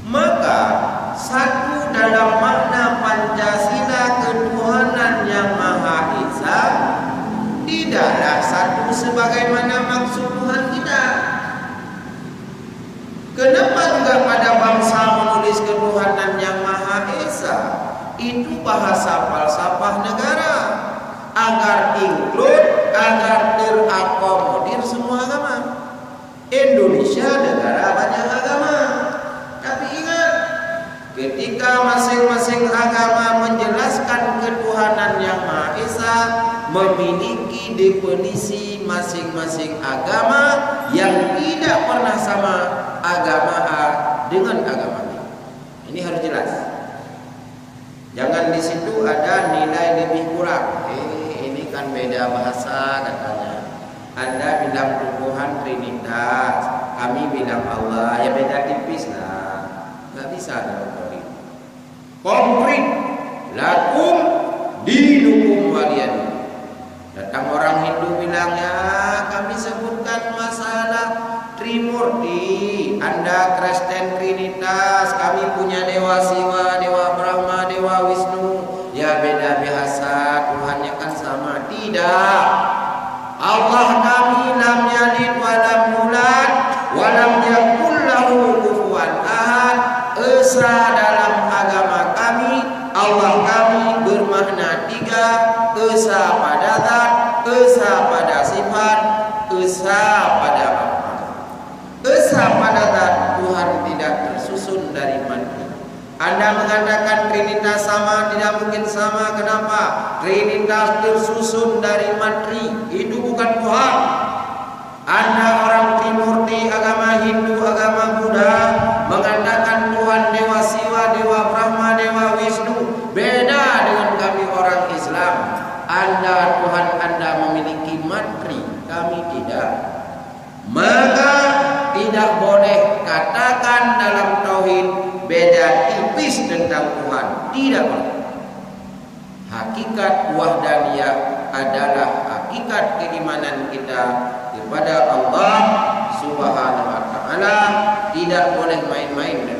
Maka satu dalam makna Pancasila ketuhanan yang Maha Esa tidaklah satu sebagaimana maksud Tuhan kita. Kenapa juga pada bangsa menulis ketuhanan yang Maha Esa? Itu bahasa falsafah negara agar include, agar terakomodir semua agama. Indonesia negara banyak agama. Tapi ingat, ketika masing-masing agama menjelaskan ketuhanan yang Maha Esa, memiliki definisi masing-masing agama yang tidak pernah sama agama A dengan agama B. Ini harus jelas. Jangan di situ ada nilai lebih kurang. Ini kan beda bahasa katanya. Anda bilang Tuhan Trinitas, kami bilang Allah, ya beda tipis lah. Nggak bisa dalam politik. Konkret, lakum dinukum waliyan. Datang orang Hindu bilang, ya kami sebutkan masalah Trimurti, Anda Kristen Trinitas, kami punya Dewa Siwa, Dewa Brahma, Dewa Wisnu. Ya beda bahasa, Tuhannya kan sama. Tidak. Allah kami lam yalid wa lam yulad wa lam yakul lahu kufuwan ahad. Esa dalam agama kami, Allah kami bermakna tiga. Esa pada zat, esa pada sifat, esa pada apa? Esa pada zat, Tuhan tidak tersusun dari materi. Anda mengatakan Trinitas sama, tidak mungkin sama. Kenapa? Trinitas tersusun dari materi. Itu bukan Tuhan. Anda orang Trimurti, agama Hindu, agama Buddha, mengatakan Tuhan Dewa Siwa, Dewa Brahma, Dewa Wisnu. Beda dengan kami orang Islam. Anda, Tuhan Anda memiliki materi, kami tidak. Maka tidak boleh katakan dalam tauhid beda tipis tentang Tuhan. Tidak boleh. Hakikat wahdaniyah adalah hakikat keimanan kita kepada Allah Subhanahu wa taala. Tidak boleh main-main.